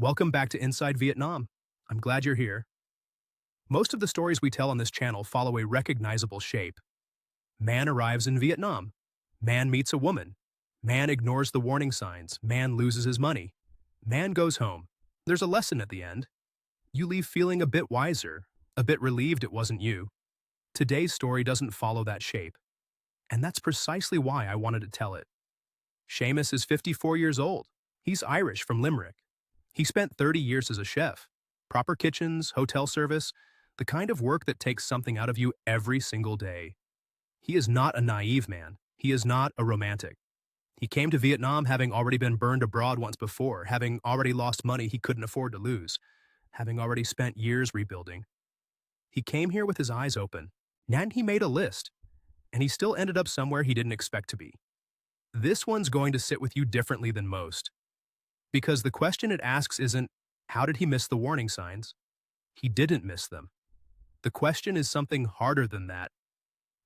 Welcome back to Inside Vietnam. I'm glad you're here. Most of the stories we tell on this channel follow a recognizable shape. Man arrives in Vietnam. Man meets a woman. Man ignores the warning signs. Man loses his money. Man goes home. There's a lesson at the end. You leave feeling a bit wiser, a bit relieved it wasn't you. Today's story doesn't follow that shape. And that's precisely why I wanted to tell it. Sheamus is 54 years old. He's Irish from Limerick. He spent 30 years as a chef. Proper kitchens, hotel service, the kind of work that takes something out of you every single day. He is not a naive man. He is not a romantic. He came to Vietnam having already been burned abroad once before, having already lost money he couldn't afford to lose, having already spent years rebuilding. He came here with his eyes open, and he made a list, and he still ended up somewhere he didn't expect to be. This one's going to sit with you differently than most. Because the question it asks isn't, how did he miss the warning signs? He didn't miss them. The question is something harder than that,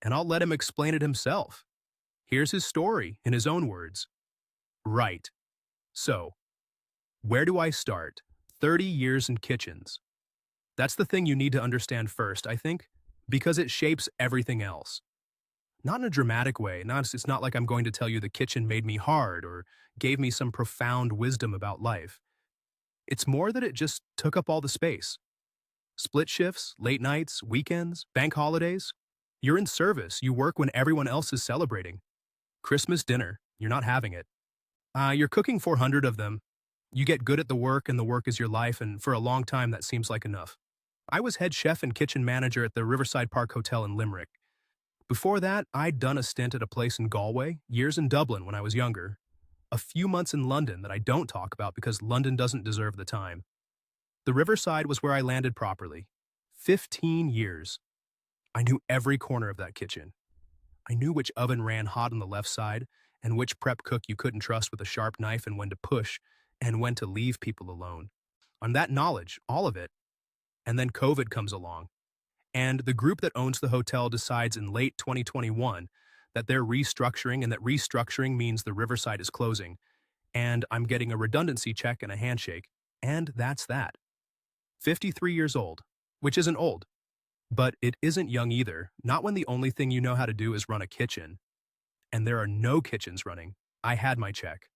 and I'll let him explain it himself. Here's his story in his own words. Right. So, where do I start? 30 years in kitchens. That's the thing you need to understand first, I think, because it shapes everything else. Not in a dramatic way. It's not like I'm going to tell you the kitchen made me hard or gave me some profound wisdom about life. It's more that it just took up all the space. Split shifts, late nights, weekends, bank holidays. You're in service. You work when everyone else is celebrating. Christmas dinner. You're not having it. You're cooking 400 of them. You get good at the work and the work is your life, and for a long time that seems like enough. I was head chef and kitchen manager at the Riverside Park Hotel in Limerick. Before that, I'd done a stint at a place in Galway, years in Dublin when I was younger, a few months in London that I don't talk about because London doesn't deserve the time. The Riverside was where I landed properly. 15 years. I knew every corner of that kitchen. I knew which oven ran hot on the left side, and which prep cook you couldn't trust with a sharp knife, and when to push, and when to leave people alone. On that knowledge, all of it. And then COVID comes along. And the group that owns the hotel decides in late 2021 that they're restructuring, and that restructuring means the Riverside is closing. And I'm getting a redundancy check and a handshake. And that's that. 53 years old, which isn't old. But it isn't young either, not when the only thing you know how to do is run a kitchen. And there are no kitchens running. I had my check.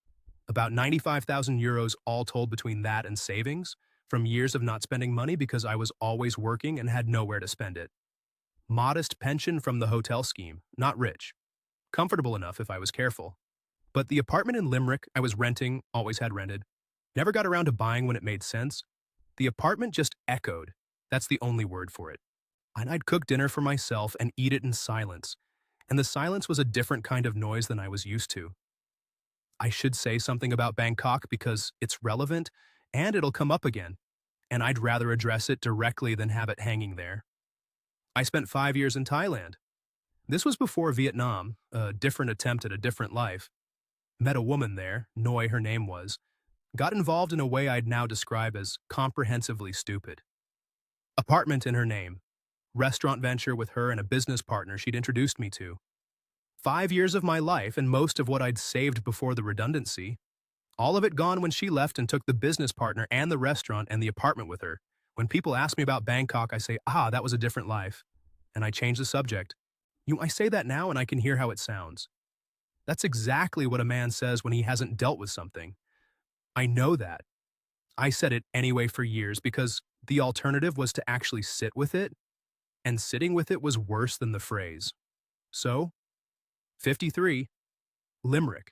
About 95,000 euros all told between that and savings, from years of not spending money because I was always working and had nowhere to spend it. Modest pension from the hotel scheme, not rich. Comfortable enough if I was careful. But the apartment in Limerick I was renting, always had rented. Never got around to buying when it made sense. The apartment just echoed. That's the only word for it. And I'd cook dinner for myself and eat it in silence. And the silence was a different kind of noise than I was used to. I should say something about Bangkok because it's relevant and it'll come up again, and I'd rather address it directly than have it hanging there. I spent 5 years in Thailand. This was before Vietnam, a different attempt at a different life. Met a woman there, Noi her name was. Got involved in a way I'd now describe as comprehensively stupid. Apartment in her name. Restaurant venture with her and a business partner she'd introduced me to. 5 years of my life and most of what I'd saved before the redundancy. All of it gone when she left and took the business partner and the restaurant and the apartment with her. When people ask me about Bangkok, I say, that was a different life. And I change the subject. I say that now and I can hear how it sounds. That's exactly what a man says when he hasn't dealt with something. I know that. I said it anyway for years because the alternative was to actually sit with it, and sitting with it was worse than the phrase. So, 53, Limerick.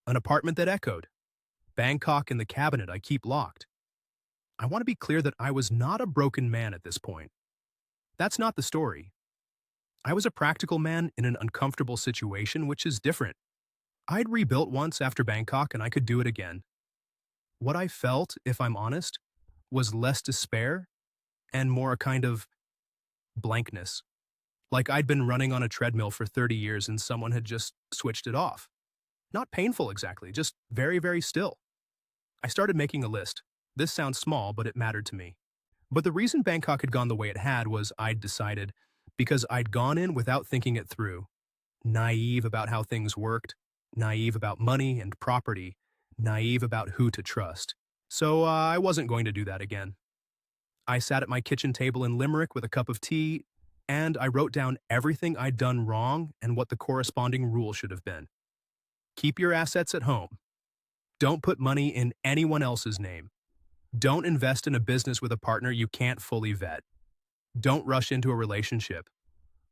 An apartment that echoed. Bangkok in the cabinet I keep locked. I want to be clear that I was not a broken man at this point. That's not the story. I was a practical man in an uncomfortable situation, which is different. I'd rebuilt once after Bangkok and I could do it again. What I felt, if I'm honest, was less despair and more a kind of blankness. Like I'd been running on a treadmill for 30 years and someone had just switched it off. Not painful exactly, just very, very still. I started making a list. This sounds small, but it mattered to me. But the reason Bangkok had gone the way it had was I'd decided, because I'd gone in without thinking it through. Naive about how things worked, naive about money and property, naive about who to trust. So I wasn't going to do that again. I sat at my kitchen table in Limerick with a cup of tea, and I wrote down everything I'd done wrong and what the corresponding rule should have been. Keep your assets at home. Don't put money in anyone else's name. Don't invest in a business with a partner you can't fully vet. Don't rush into a relationship.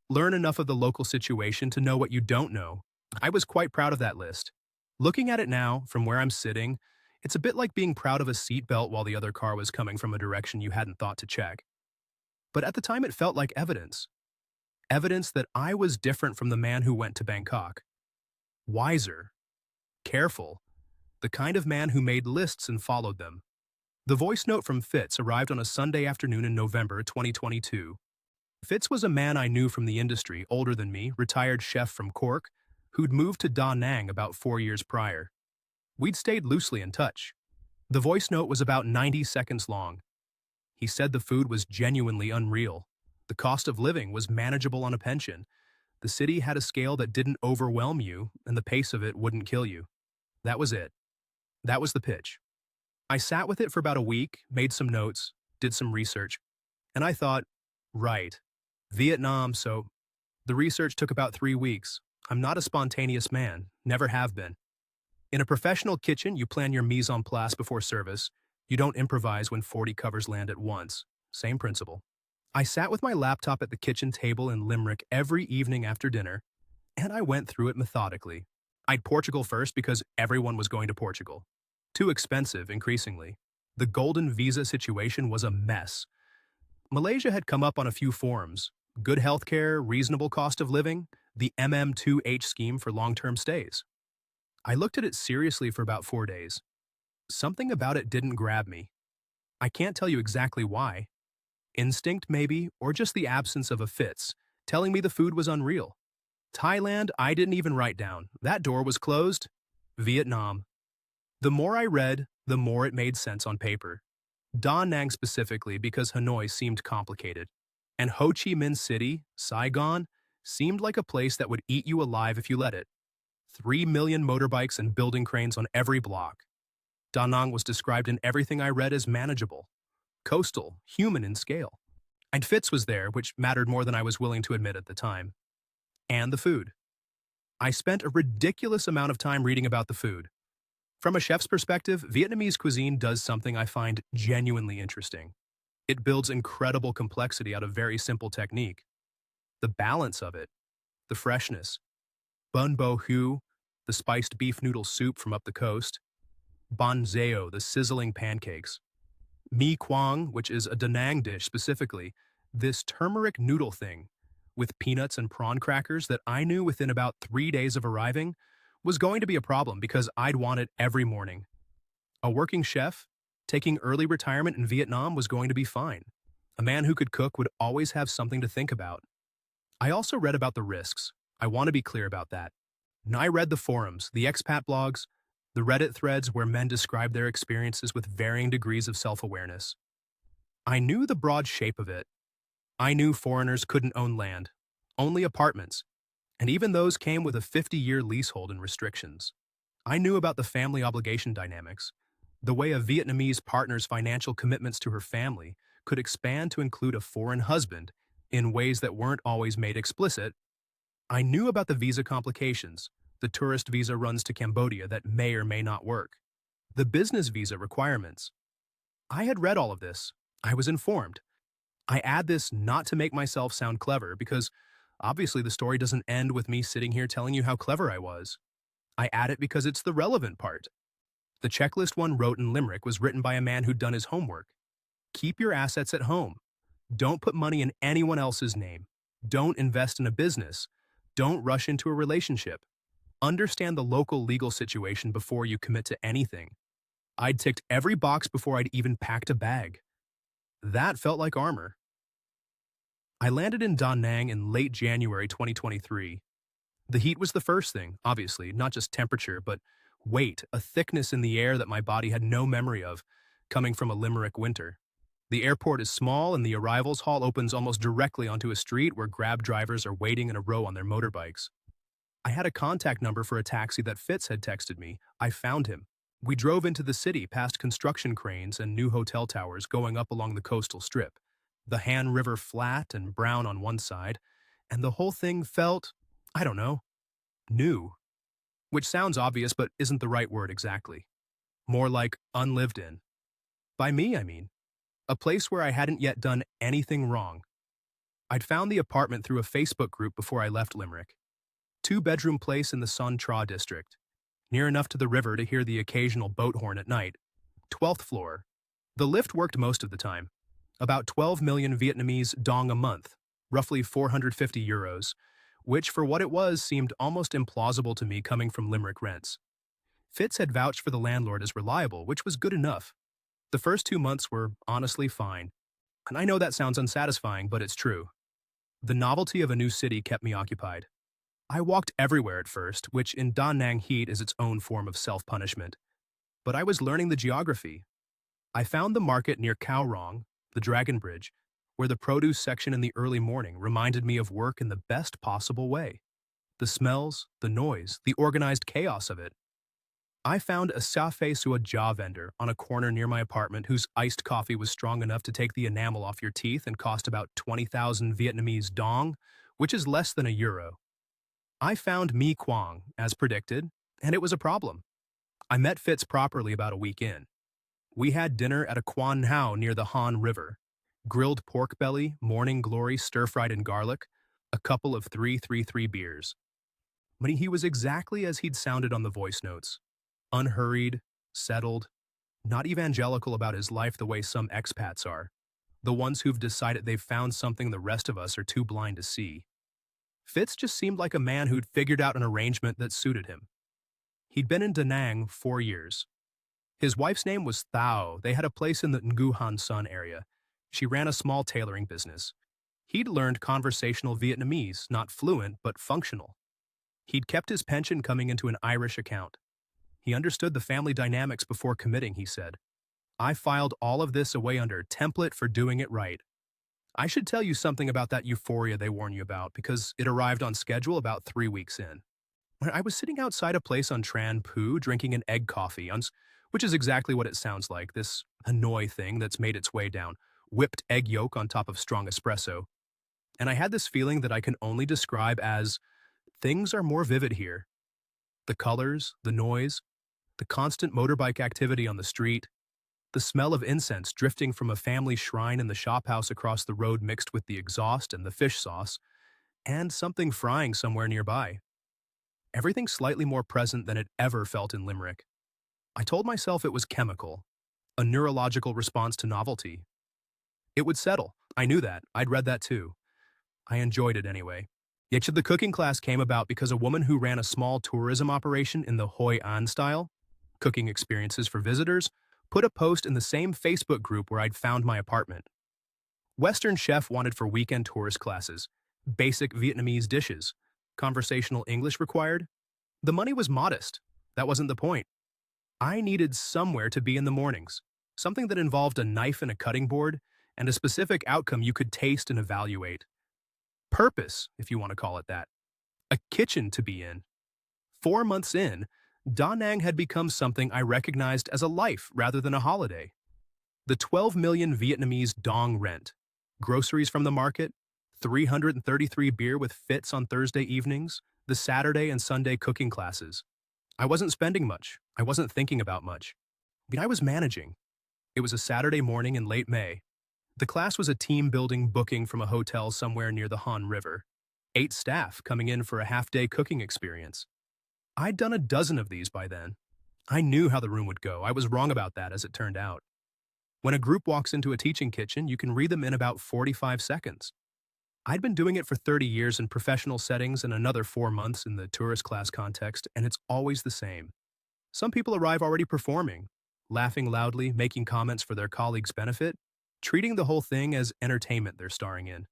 Learn enough of the local situation to know what you don't know. I was quite proud of that list. Looking at it now, from where I'm sitting, it's a bit like being proud of a seatbelt while the other car was coming from a direction you hadn't thought to check. But at the time it felt like evidence. Evidence that I was different from the man who went to Bangkok. Wiser. Careful. The kind of man who made lists and followed them. The voice note from Fitz arrived on a Sunday afternoon in November 2022. Fitz was a man I knew from the industry, older than me, retired chef from Cork, who'd moved to Da Nang about 4 years prior. We'd stayed loosely in touch. The voice note was about 90 seconds long. He said the food was genuinely unreal. The cost of living was manageable on a pension. The city had a scale that didn't overwhelm you, and the pace of it wouldn't kill you. That was it. That was the pitch. I sat with it for about a week, made some notes, did some research, and I thought, right, Vietnam, so the research took about 3 weeks. I'm not a spontaneous man, never have been. In a professional kitchen, you plan your mise en place before service. You don't improvise when 40 covers land at once. Same principle. I sat with my laptop at the kitchen table in Limerick every evening after dinner, and I went through it methodically. I'd Portugal first because everyone was going to Portugal. Too expensive, increasingly. The golden visa situation was a mess. Malaysia had come up on a few forums. Good healthcare, reasonable cost of living, the MM2H scheme for long-term stays. I looked at it seriously for about 4 days. Something about it didn't grab me. I can't tell you exactly why. Instinct, maybe, or just the absence of a Fitz, telling me the food was unreal. Thailand, I didn't even write down. That door was closed. Vietnam. The more I read, the more it made sense on paper. Da Nang specifically because Hanoi seemed complicated. And Ho Chi Minh City, Saigon, seemed like a place that would eat you alive if you let it. 3 million motorbikes and building cranes on every block. Da Nang was described in everything I read as manageable, coastal, human in scale. And Fitz was there, which mattered more than I was willing to admit at the time. And the food. I spent a ridiculous amount of time reading about the food. From a chef's perspective, Vietnamese cuisine does something I find genuinely interesting. It builds incredible complexity out of very simple technique. The balance of it, the freshness. Bun bo hu, the spiced beef noodle soup from up the coast. Ban zeo, the sizzling pancakes. Mi quang, which is a Da Nang dish specifically, this turmeric noodle thing, with peanuts and prawn crackers that I knew within about 3 days of arriving was going to be a problem because I'd want it every morning. A working chef, taking early retirement in Vietnam was going to be fine. A man who could cook would always have something to think about. I also read about the risks. I want to be clear about that. And I read the forums, the expat blogs, the Reddit threads where men describe their experiences with varying degrees of self-awareness. I knew the broad shape of it. I knew foreigners couldn't own land, only apartments, and even those came with a 50-year leasehold and restrictions. I knew about the family obligation dynamics, the way a Vietnamese partner's financial commitments to her family could expand to include a foreign husband in ways that weren't always made explicit. I knew about the visa complications, the tourist visa runs to Cambodia that may or may not work, the business visa requirements. I had read all of this. I was informed. I add this not to make myself sound clever because obviously the story doesn't end with me sitting here telling you how clever I was. I add it because it's the relevant part. The checklist one wrote in Limerick was written by a man who'd done his homework. Keep your assets at home. Don't put money in anyone else's name. Don't invest in a business. Don't rush into a relationship. Understand the local legal situation before you commit to anything. I'd ticked every box before I'd even packed a bag. That felt like armor. I landed in Da Nang in late January 2023. The heat was the first thing, obviously, not just temperature, but weight, a thickness in the air that my body had no memory of, coming from a Limerick winter. The airport is small and the arrivals hall opens almost directly onto a street where Grab drivers are waiting in a row on their motorbikes. I had a contact number for a taxi that Fitz had texted me. I found him. We drove into the city past construction cranes and new hotel towers going up along the coastal strip. The Han River flat and brown on one side, and the whole thing felt, I don't know, new. Which sounds obvious but isn't the right word exactly. More like unlived in. By me, I mean. A place where I hadn't yet done anything wrong. I'd found the apartment through a Facebook group before I left Limerick. Two-bedroom place in the Son Tra district. Near enough to the river to hear the occasional boat horn at night. 12th floor. The lift worked most of the time. About 12 million Vietnamese dong a month, roughly 450 euros, which for what it was seemed almost implausible to me coming from Limerick rents. Fitz had vouched for the landlord as reliable, which was good enough. The first 2 months were honestly fine. And I know that sounds unsatisfying, but it's true. The novelty of a new city kept me occupied. I walked everywhere at first, which in Da Nang heat is its own form of self-punishment. But I was learning the geography. I found the market near Khao Rong, the Dragon Bridge, where the produce section in the early morning reminded me of work in the best possible way. The smells, the noise, the organized chaos of it. I found a Safe Sua Jia vendor on a corner near my apartment whose iced coffee was strong enough to take the enamel off your teeth and cost about 20,000 Vietnamese dong, which is less than €1. I found Mi Quang, as predicted, and it was a problem. I met Fitz properly about a week in. We had dinner at a Quan Hao near the Han River. Grilled pork belly, morning glory stir-fried in garlic, a couple of 333 beers. But he was exactly as he'd sounded on the voice notes. Unhurried, settled, not evangelical about his life the way some expats are, the ones who've decided they've found something the rest of us are too blind to see. Fitz just seemed like a man who'd figured out an arrangement that suited him. He'd been in Da Nang 4 years. His wife's name was Thao. They had a place in the Nguyen Son area. She ran a small tailoring business. He'd learned conversational Vietnamese, not fluent, but functional. He'd kept his pension coming into an Irish account. He understood the family dynamics before committing, he said. I filed all of this away under template for doing it right. I should tell you something about that euphoria they warn you about because it arrived on schedule about 3 weeks in. I was sitting outside a place on Tran Phu drinking an egg coffee, which is exactly what it sounds like, this Hanoi thing that's made its way down, whipped egg yolk on top of strong espresso. And I had this feeling that I can only describe as, things are more vivid here. The colors, the noise, the constant motorbike activity on the street, the smell of incense drifting from a family shrine in the shophouse across the road mixed with the exhaust and the fish sauce, and something frying somewhere nearby. Everything slightly more present than it ever felt in Limerick. I told myself it was chemical, a neurological response to novelty. It would settle. I knew that. I'd read that too. I enjoyed it anyway. Yet the cooking class came about because a woman who ran a small tourism operation in the Hoi An style, cooking experiences for visitors, put a post in the same Facebook group where I'd found my apartment. Western chef wanted for weekend tourist classes, basic Vietnamese dishes, conversational English required. The money was modest. That wasn't the point. I needed somewhere to be in the mornings, something that involved a knife and a cutting board, and a specific outcome you could taste and evaluate. Purpose, if you want to call it that. A kitchen to be in. 4 months in, Da Nang had become something I recognized as a life rather than a holiday. The 12 million Vietnamese dong rent, groceries from the market, 333 beer with Fitz on Thursday evenings, the Saturday and Sunday cooking classes. I wasn't spending much. I wasn't thinking about much. I was managing. It was a Saturday morning in late May. The class was a team-building booking from a hotel somewhere near the Han River. 8 staff coming in for a half-day cooking experience. I'd done a dozen of these by then. I knew how the room would go. I was wrong about that, as it turned out. When a group walks into a teaching kitchen, you can read them in about 45 seconds. I'd been doing it for 30 years in professional settings and another 4 months in the tourist class context, and it's always the same. Some people arrive already performing, laughing loudly, making comments for their colleagues' benefit, treating the whole thing as entertainment they're starring in.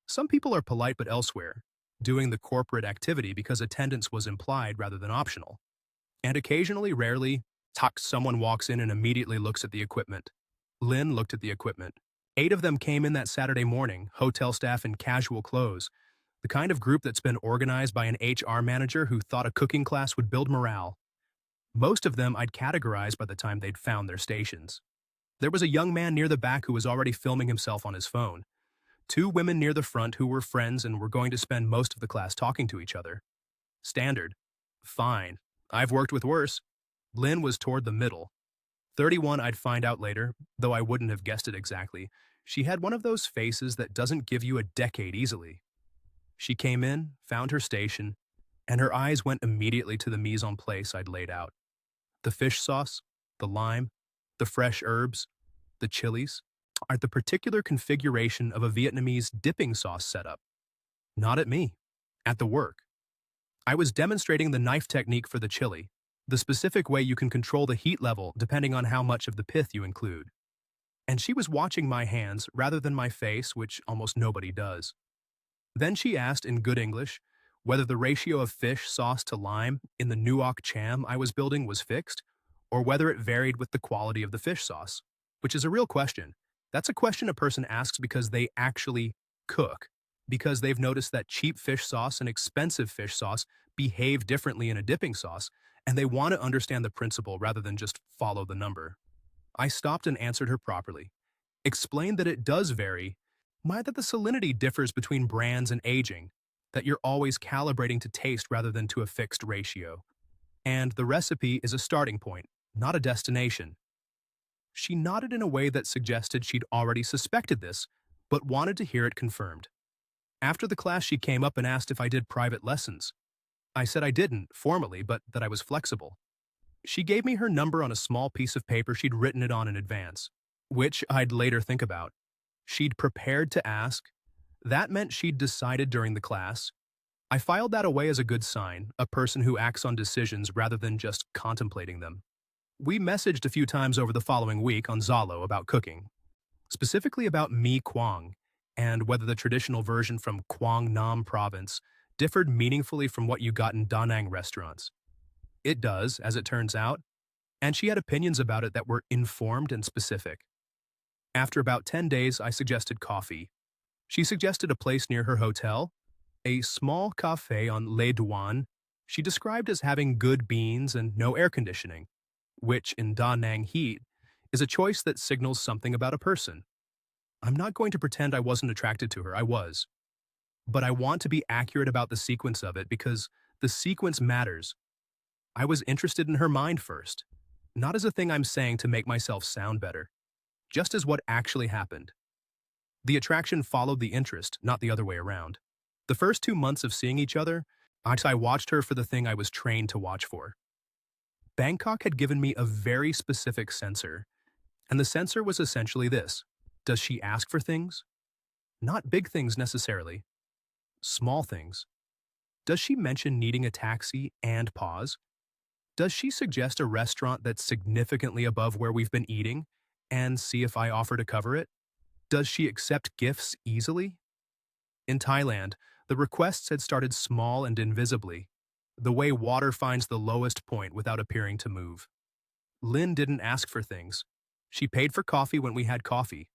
Some people are polite but elsewhere, doing the corporate activity because attendance was implied rather than optional. And occasionally, rarely, someone walks in and immediately looks at the equipment. Lynn looked at the equipment. 8 of them came in that Saturday morning, hotel staff in casual clothes, the kind of group that's been organized by an HR manager who thought a cooking class would build morale. Most of them I'd categorize by the time they'd found their stations. There was a young man near the back who was already filming himself on his phone. Two women near the front who were friends and were going to spend most of the class talking to each other. Standard. Fine. I've worked with worse. Lynn was toward the middle. 31 I'd find out later, though I wouldn't have guessed it exactly. She had one of those faces that doesn't give you a decade easily. She came in, found her station, and her eyes went immediately to the mise en place I'd laid out. The fish sauce, the lime, the fresh herbs, the chilies are the particular configuration of a Vietnamese dipping sauce setup. Not at me, at the work. I was demonstrating the knife technique for the chili, the specific way you can control the heat level depending on how much of the pith you include. And she was watching my hands rather than my face, which almost nobody does. Then she asked in good English whether the ratio of fish sauce to lime in the nuoc cham I was building was fixed, or whether it varied with the quality of the fish sauce, which is a real question. That's a question a person asks because they actually cook, because they've noticed that cheap fish sauce and expensive fish sauce behave differently in a dipping sauce, and they want to understand the principle rather than just follow the number. I stopped and answered her properly, explained that it does vary, that the salinity differs between brands and aging, that you're always calibrating to taste rather than to a fixed ratio, and the recipe is a starting point, not a destination. She nodded in a way that suggested she'd already suspected this, but wanted to hear it confirmed. After the class, she came up and asked if I did private lessons. I said I didn't, formally, but that I was flexible. She gave me her number on a small piece of paper she'd written it on in advance, which I'd later think about. She'd prepared to ask. That meant she'd decided during the class. I filed that away as a good sign, a person who acts on decisions rather than just contemplating them. We messaged a few times over the following week on Zalo about cooking, specifically about Mi Quang, and whether the traditional version from Quang Nam province differed meaningfully from what you got in Da Nang restaurants. It does, as it turns out, and she had opinions about it that were informed and specific. After about 10 days, I suggested coffee. She suggested a place near her hotel, a small cafe on Les Douanes she described as having good beans and no air conditioning, which in Da Nang heat is a choice that signals something about a person. I'm not going to pretend I wasn't attracted to her, I was. But I want to be accurate about the sequence of it because the sequence matters. I was interested in her mind first, not as a thing I'm saying to make myself sound better, just as what actually happened. The attraction followed the interest, not the other way around. The first 2 months of seeing each other, I watched her for the thing I was trained to watch for. Bangkok had given me a very specific sensor, and the sensor was essentially this. Does she ask for things? Not big things necessarily. Small things. Does she mention needing a taxi and pause? Does she suggest a restaurant that's significantly above where we've been eating and see if I offer to cover it? Does she accept gifts easily? In Thailand, the requests had started small and invisibly, the way water finds the lowest point without appearing to move. Lynn didn't ask for things. She paid for coffee when we had coffee.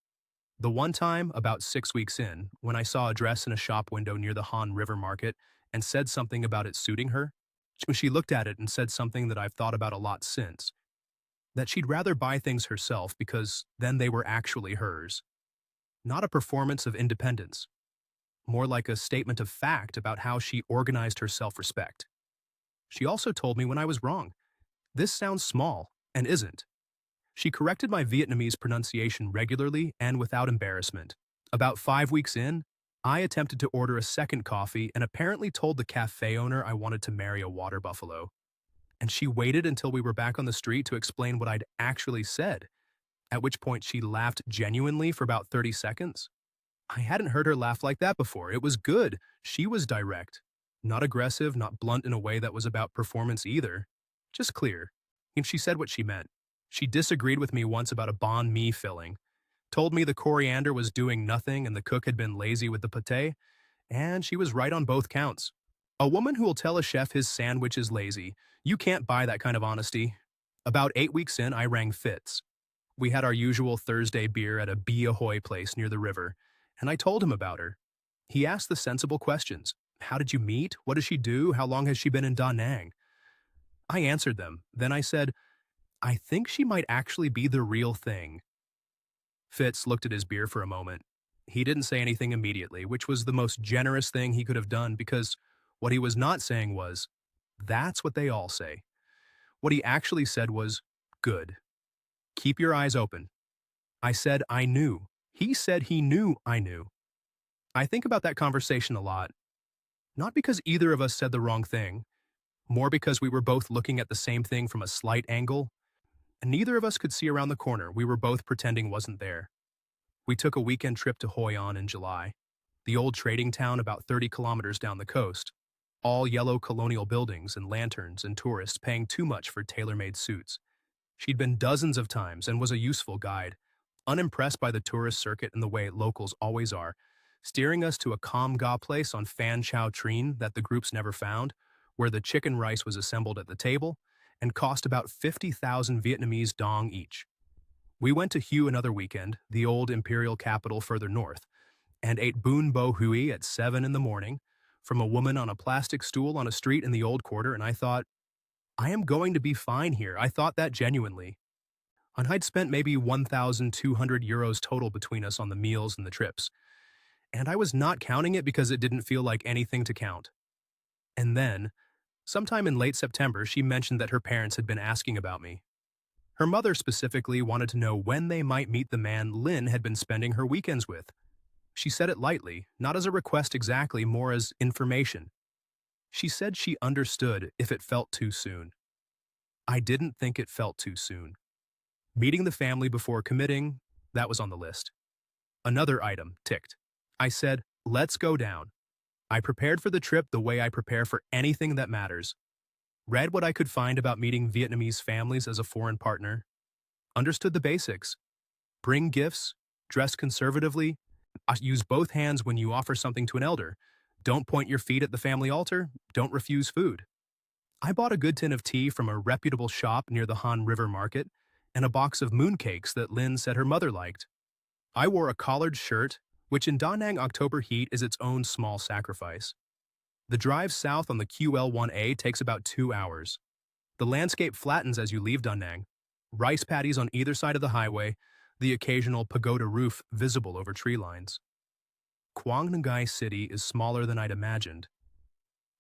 The one time, about 6 weeks in, when I saw a dress in a shop window near the Han River Market and said something about it suiting her, she looked at it and said something that I've thought about a lot since, that she'd rather buy things herself because then they were actually hers. Not a performance of independence, more like a statement of fact about how she organized her self-respect. She also told me when I was wrong. This sounds small, and isn't. She corrected my Vietnamese pronunciation regularly and without embarrassment. About 5 weeks in, I attempted to order a second coffee and apparently told the cafe owner I wanted to marry a water buffalo. And she waited until we were back on the street to explain what I'd actually said, at which point she laughed genuinely for about 30 seconds. I hadn't heard her laugh like that before. It was good. She was direct. Not aggressive, not blunt in a way that was about performance either. Just clear. And she said what she meant. She disagreed with me once about a banh mi filling, told me the coriander was doing nothing and the cook had been lazy with the pate, and she was right on both counts. A woman who will tell a chef his sandwich is lazy. You can't buy that kind of honesty. About 8 weeks in, I rang Fitz. We had our usual Thursday beer at a Bee Ahoy place near the river, and I told him about her. He asked the sensible questions. How did you meet? What does she do? How long has she been in Da Nang? I answered them. Then I said, I think she might actually be the real thing. Fitz looked at his beer for a moment. He didn't say anything immediately, which was the most generous thing he could have done because what he was not saying was, that's what they all say. What he actually said was, good. Keep your eyes open. I said I knew. He said he knew I knew. I think about that conversation a lot. Not because either of us said the wrong thing, more because we were both looking at the same thing from a slight angle, and neither of us could see around the corner we were both pretending wasn't there. We took a weekend trip to Hoi An in July, the old trading town about 30 kilometers down the coast, all yellow colonial buildings and lanterns and tourists paying too much for tailor-made suits. She'd been dozens of times and was a useful guide, unimpressed by the tourist circuit and the way locals always are, steering us to a Kam Ga place on Phan Chau Trien that the groups never found, where the chicken rice was assembled at the table and cost about 50,000 Vietnamese dong each. We went to Hue another weekend, the old imperial capital further north, and ate bun bo hui at 7 in the morning from a woman on a plastic stool on a street in the old quarter, and I thought, I am going to be fine here. I thought that genuinely. And I'd spent maybe 1,200 euros total between us on the meals and the trips. And I was not counting it because it didn't feel like anything to count. And then, sometime in late September, she mentioned that her parents had been asking about me. Her mother specifically wanted to know when they might meet the man Lynn had been spending her weekends with. She said it lightly, not as a request exactly, more as information. She said she understood if it felt too soon. I didn't think it felt too soon. Meeting the family before committing, that was on the list. Another item ticked. I said, let's go down. I prepared for the trip the way I prepare for anything that matters. Read what I could find about meeting Vietnamese families as a foreign partner. Understood the basics. Bring gifts, dress conservatively, use both hands when you offer something to an elder. Don't point your feet at the family altar, don't refuse food. I bought a good tin of tea from a reputable shop near the Han River Market and a box of mooncakes that Lynn said her mother liked. I wore a collared shirt, which in Da Nang October heat is its own small sacrifice. The drive south on the QL1A takes about 2 hours. The landscape flattens as you leave Da Nang. Rice paddies on either side of the highway, the occasional pagoda roof visible over tree lines. Quang Ngai City is smaller than I'd imagined.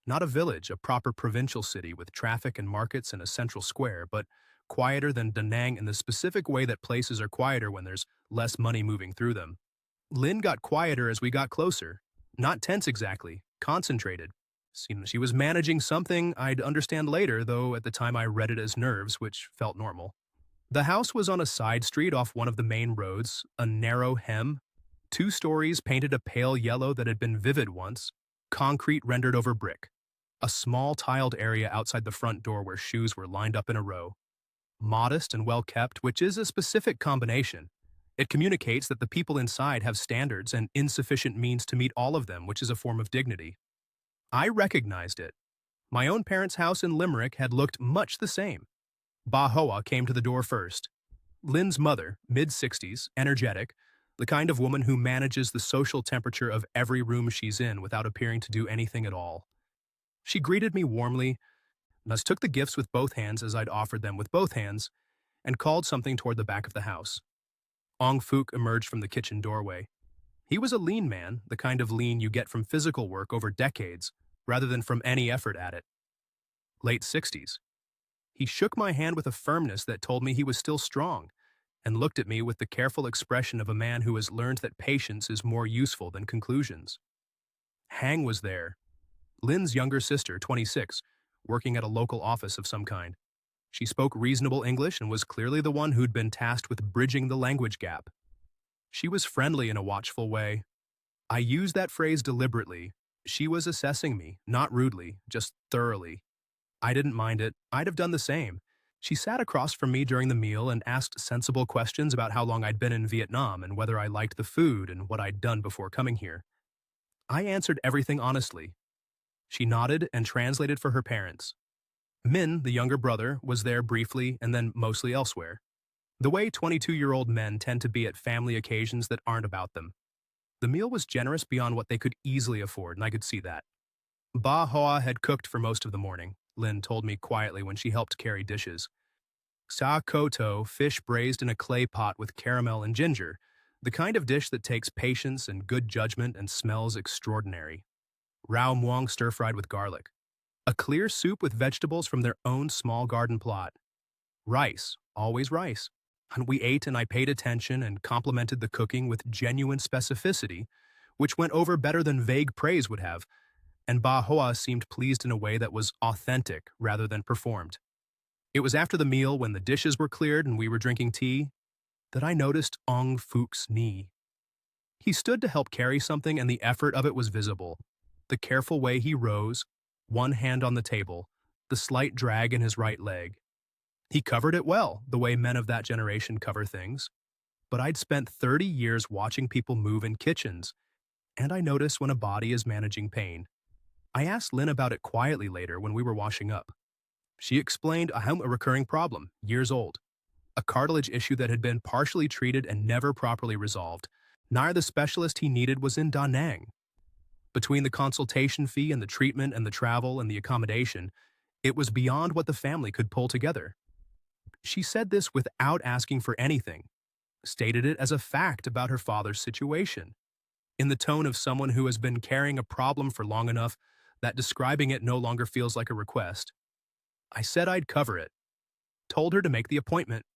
Not a village, a proper provincial city with traffic and markets and a central square, but quieter than Da Nang in the specific way that places are quieter when there's less money moving through them. Lynn got quieter as we got closer. Not tense exactly, concentrated. She was managing something I'd understand later, though at the time I read it as nerves, which felt normal. The house was on a side street off one of the main roads, a narrow hem. 2 stories painted a pale yellow that had been vivid once, concrete rendered over brick. A small tiled area outside the front door where shoes were lined up in a row. Modest and well kept, which is a specific combination. It communicates that the people inside have standards and insufficient means to meet all of them, which is a form of dignity. I recognized it. My own parents' house in Limerick had looked much the same. Ba Hoa came to the door first. Lynn's mother, mid-60s, energetic, the kind of woman who manages the social temperature of every room she's in without appearing to do anything at all. She greeted me warmly, thus took the gifts with both hands as I'd offered them with both hands, and called something toward the back of the house. Ong Fook emerged from the kitchen doorway. He was a lean man, the kind of lean you get from physical work over decades, rather than from any effort at it. Late 60s. He shook my hand with a firmness that told me he was still strong, and looked at me with the careful expression of a man who has learned that patience is more useful than conclusions. Hang was there. Lynn's younger sister, 26, working at a local office of some kind. She spoke reasonable English and was clearly the one who'd been tasked with bridging the language gap. She was friendly in a watchful way. I use that phrase deliberately. She was assessing me, not rudely, just thoroughly. I didn't mind it. I'd have done the same. She sat across from me during the meal and asked sensible questions about how long I'd been in Vietnam and whether I liked the food and what I'd done before coming here. I answered everything honestly. She nodded and translated for her parents. Min, the younger brother, was there briefly and then mostly elsewhere. The way 22-year-old men tend to be at family occasions that aren't about them. The meal was generous beyond what they could easily afford, and I could see that. Ba Hoa had cooked for most of the morning. Lynn told me quietly when she helped carry dishes. Sa koto, fish braised in a clay pot with caramel and ginger, the kind of dish that takes patience and good judgment and smells extraordinary. Rao muang stir-fried with garlic. A clear soup with vegetables from their own small garden plot. Rice, always rice. And we ate and I paid attention and complimented the cooking with genuine specificity, which went over better than vague praise would have, and Ba Hoa seemed pleased in a way that was authentic rather than performed. It was after the meal, when the dishes were cleared and we were drinking tea, that I noticed Ong Fook's knee. He stood to help carry something and the effort of it was visible. The careful way he rose, one hand on the table, the slight drag in his right leg. He covered it well, the way men of that generation cover things. But I'd spent 30 years watching people move in kitchens, and I notice when a body is managing pain. I asked Lynn about it quietly later when we were washing up. She explained a recurring problem, years old. A cartilage issue that had been partially treated and never properly resolved. Neither the specialist he needed was in Da Nang. Between the consultation fee and the treatment and the travel and the accommodation, it was beyond what the family could pull together. She said this without asking for anything, stated it as a fact about her father's situation, in the tone of someone who has been carrying a problem for long enough that describing it no longer feels like a request. I said I'd cover it, told her to make the appointment.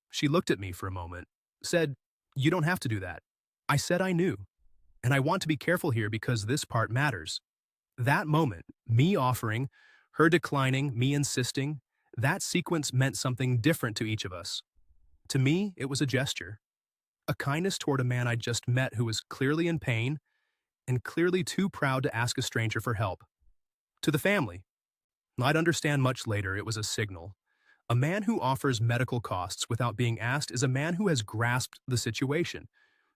She looked at me for a moment, said, "You don't have to do that." I said I knew, and I want to be careful here because this part matters. That moment, me offering, her declining, me insisting, that sequence meant something different to each of us. To me, it was a gesture, a kindness toward a man I'd just met who was clearly in pain and clearly too proud to ask a stranger for help. To the family, I'd understand much later it was a signal. A man who offers medical costs without being asked is a man who has grasped the situation,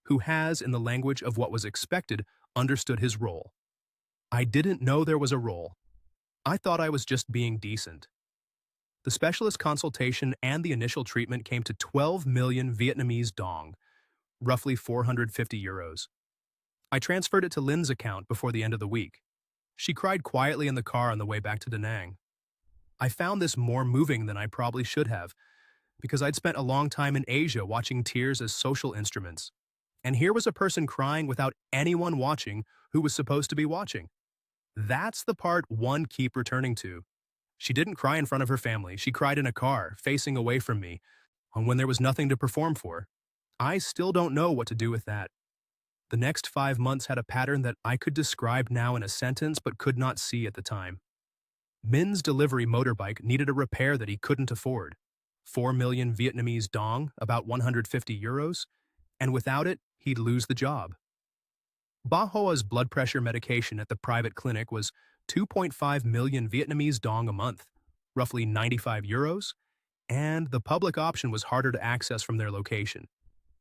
who has, in the language of what was expected, understood his role. I didn't know there was a role. I thought I was just being decent. The specialist consultation and the initial treatment came to 12 million Vietnamese dong, roughly 450 euros. I transferred it to Lynn's account before the end of the week. She cried quietly in the car on the way back to Da Nang. I found this more moving than I probably should have, because I'd spent a long time in Asia watching tears as social instruments. And here was a person crying without anyone watching who was supposed to be watching. That's the part one keep returning to. She didn't cry in front of her family. She cried in a car, facing away from me, and when there was nothing to perform for. I still don't know what to do with that. The next 5 months had a pattern that I could describe now in a sentence but could not see at the time. Min's delivery motorbike needed a repair that he couldn't afford. 4 million Vietnamese dong, about 150 euros, and without it, he'd lose the job. Ba Hoa's blood pressure medication at the private clinic was 2.5 million Vietnamese dong a month, roughly 95 euros, and the public option was harder to access from their location.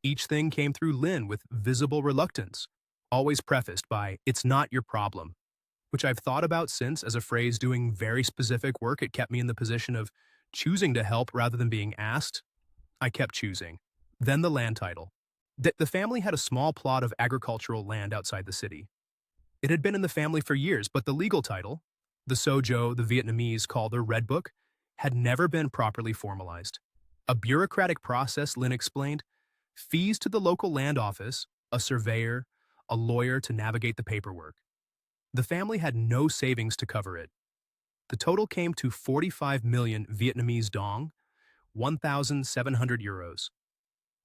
Each thing came through Lynn with visible reluctance, always prefaced by, "It's not your problem," which I've thought about since as a phrase doing very specific work. It kept me in the position of choosing to help rather than being asked. I kept choosing. Then the land title. The family had a small plot of agricultural land outside the city. It had been in the family for years, but the legal title, the Sojo the Vietnamese call their Red Book, had never been properly formalized. A bureaucratic process, Lynn explained, fees to the local land office, a surveyor, a lawyer to navigate the paperwork. The family had no savings to cover it. The total came to 45 million Vietnamese dong, 1,700 euros.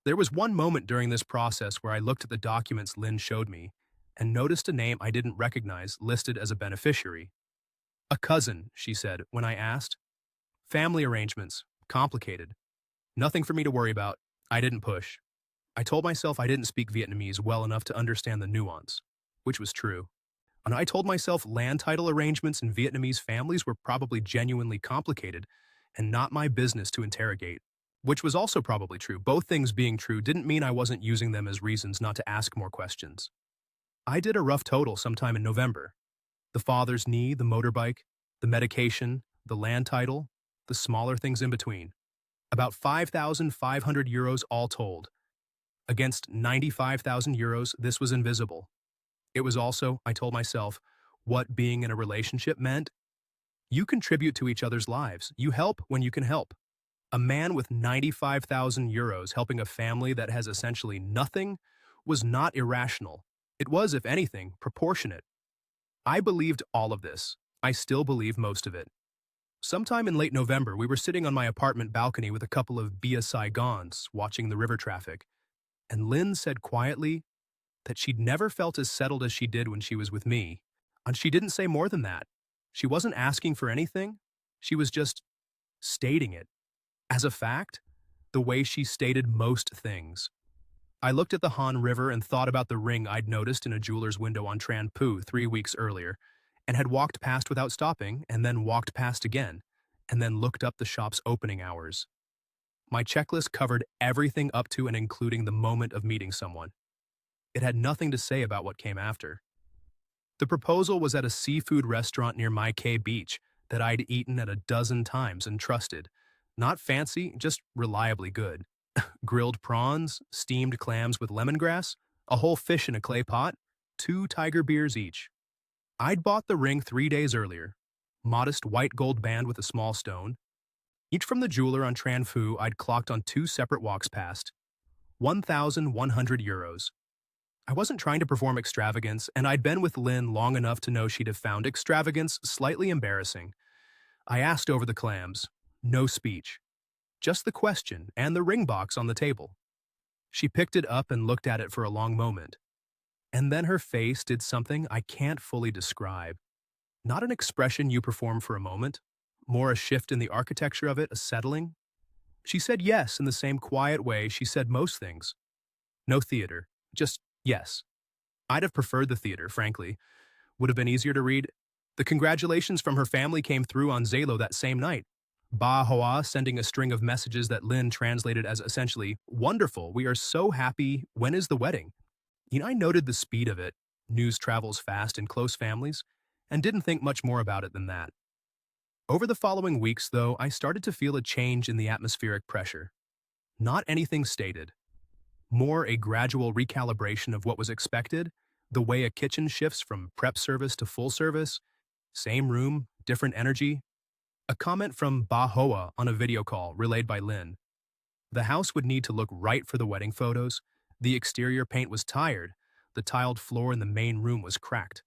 There was one moment during this process where I looked at the documents Lynn showed me and noticed a name I didn't recognize listed as a beneficiary. "A cousin," she said when I asked. "Family arrangements, complicated. Nothing for me to worry about. I didn't push." I told myself I didn't speak Vietnamese well enough to understand the nuance, which was true. And I told myself land title arrangements in Vietnamese families were probably genuinely complicated and not my business to interrogate, which was also probably true. Both things being true didn't mean I wasn't using them as reasons not to ask more questions. I did a rough total sometime in November. The father's knee, the motorbike, the medication, the land title, the smaller things in between. About 5,500 euros all told. Against 95,000 euros, this was invisible. It was also, I told myself, what being in a relationship meant. You contribute to each other's lives. You help when you can help. A man with 95,000 euros helping a family that has essentially nothing was not irrational. It was, if anything, proportionate. I believed all of this. I still believe most of it. Sometime in late November, we were sitting on my apartment balcony with a couple of Bia Saigons watching the river traffic, and Lynn said quietly that she'd never felt as settled as she did when she was with me. And she didn't say more than that. She wasn't asking for anything. She was just stating it. As a fact, the way she stated most things. I looked at the Han River and thought about the ring I'd noticed in a jeweler's window on Tran Pu 3 weeks earlier, and had walked past without stopping, and then walked past again, and then looked up the shop's opening hours. My checklist covered everything up to and including the moment of meeting someone. It had nothing to say about what came after. The proposal was at a seafood restaurant near My Cay Beach that I'd eaten at a dozen times and trusted. Not fancy, just reliably good. Grilled prawns, steamed clams with lemongrass, a whole fish in a clay pot, 2 tiger beers each. I'd bought the ring 3 days earlier. Modest white gold band with a small stone. Each from the jeweler on Tran Phu I'd clocked on 2 separate walks past. 1,100 euros. I wasn't trying to perform extravagance, and I'd been with Lynn long enough to know she'd have found extravagance slightly embarrassing. I asked over the clams. No speech. Just the question and the ring box on the table. She picked it up and looked at it for a long moment. And then her face did something I can't fully describe. Not an expression you perform for a moment, more a shift in the architecture of it, a settling. She said yes in the same quiet way she said most things. No theater, just yes. I'd have preferred the theater, frankly. Would have been easier to read. The congratulations from her family came through on Zalo that same night. Ba Hoa sending a string of messages that Lynn translated as essentially, "Wonderful, we are so happy, when is the wedding?" I noted the speed of it, news travels fast in close families, and didn't think much more about it than that. Over the following weeks, though, I started to feel a change in the atmospheric pressure. Not anything stated. More a gradual recalibration of what was expected, the way a kitchen shifts from prep service to full service, same room, different energy. A comment from Ba Hoa on a video call relayed by Lynn. The house would need to look right for the wedding photos. The exterior paint was tired. The tiled floor in the main room was cracked.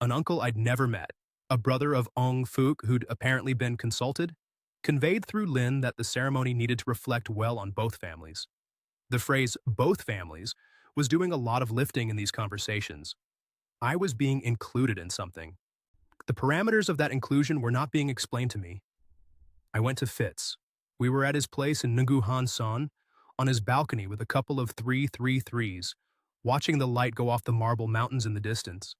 An uncle I'd never met, a brother of Ong Fook who'd apparently been consulted, conveyed through Lynn that the ceremony needed to reflect well on both families. The phrase both families was doing a lot of lifting in these conversations. I was being included in something. The parameters of that inclusion were not being explained to me. I went to Fitz. We were at his place in Nungu Han Son, on his balcony with a couple of 333s, watching the light go off the marble mountains in the distance.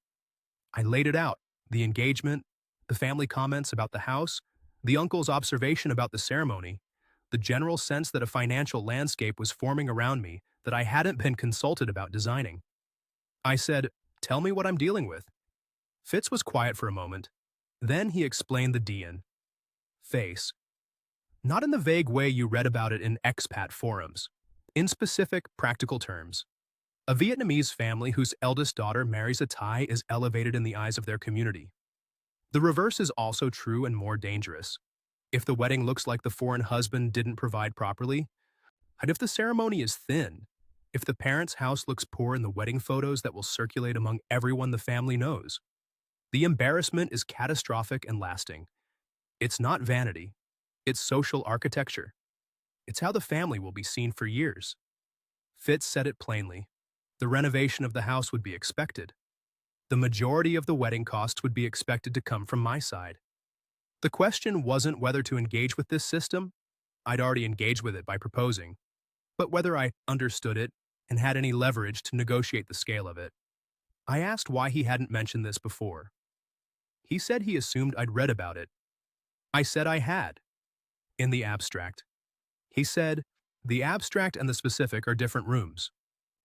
I laid it out, the engagement, the family comments about the house, the uncle's observation about the ceremony, the general sense that a financial landscape was forming around me that I hadn't been consulted about designing. I said, "Tell me what I'm dealing with." Fitz was quiet for a moment. Then he explained the Dian. Face. Not in the vague way you read about it in expat forums. In specific, practical terms. A Vietnamese family whose eldest daughter marries a Thai is elevated in the eyes of their community. The reverse is also true and more dangerous. If the wedding looks like the foreign husband didn't provide properly, and if the ceremony is thin, if the parents' house looks poor in the wedding photos that will circulate among everyone the family knows, the embarrassment is catastrophic and lasting. It's not vanity. It's social architecture. It's how the family will be seen for years. Fitz said it plainly. The renovation of the house would be expected. The majority of the wedding costs would be expected to come from my side. The question wasn't whether to engage with this system. I'd already engaged with it by proposing, but whether I understood it and had any leverage to negotiate the scale of it. I asked why he hadn't mentioned this before. He said he assumed I'd read about it. I said I had. In the abstract. He said, the abstract and the specific are different rooms.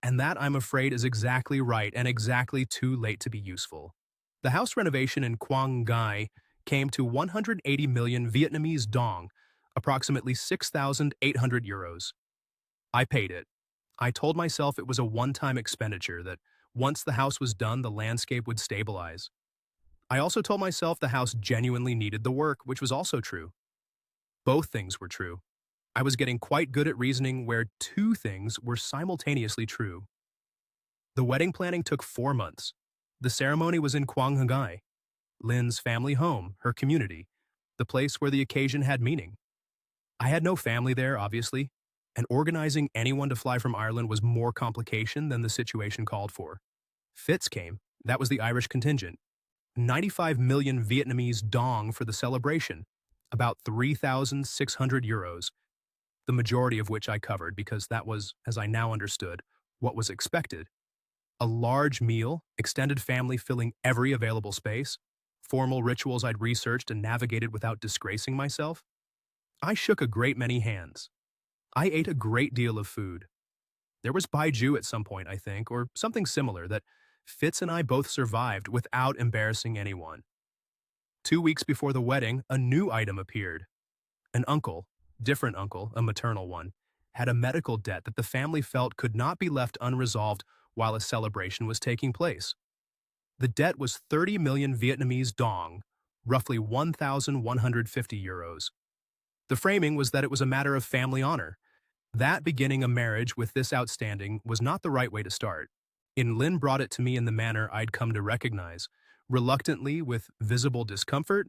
And that, I'm afraid, is exactly right and exactly too late to be useful. The house renovation in Quang Ngai came to 180 million Vietnamese dong, approximately 6,800 euros. I paid it. I told myself it was a one-time expenditure, that once the house was done, the landscape would stabilize. I also told myself the house genuinely needed the work, which was also true. Both things were true. I was getting quite good at reasoning where two things were simultaneously true. The wedding planning took 4 months. The ceremony was in Kwanghungai, Lynn's family home, her community, the place where the occasion had meaning. I had no family there, obviously, and organizing anyone to fly from Ireland was more complication than the situation called for. Fitz came, that was the Irish contingent. 95 million Vietnamese dong for the celebration, about 3,600 euros, the majority of which I covered because that was, as I now understood, what was expected. A large meal, extended family filling every available space, formal rituals I'd researched and navigated without disgracing myself. I shook a great many hands. I ate a great deal of food. There was baijiu at some point, I think, or something similar that Fitz and I both survived without embarrassing anyone. 2 weeks before the wedding, a new item appeared. An uncle, different uncle, a maternal one, had a medical debt that the family felt could not be left unresolved while a celebration was taking place. The debt was 30 million Vietnamese dong, roughly 1,150 euros. The framing was that it was a matter of family honor. That beginning a marriage with this outstanding was not the right way to start. Lynn brought it to me in the manner I'd come to recognize, reluctantly with visible discomfort,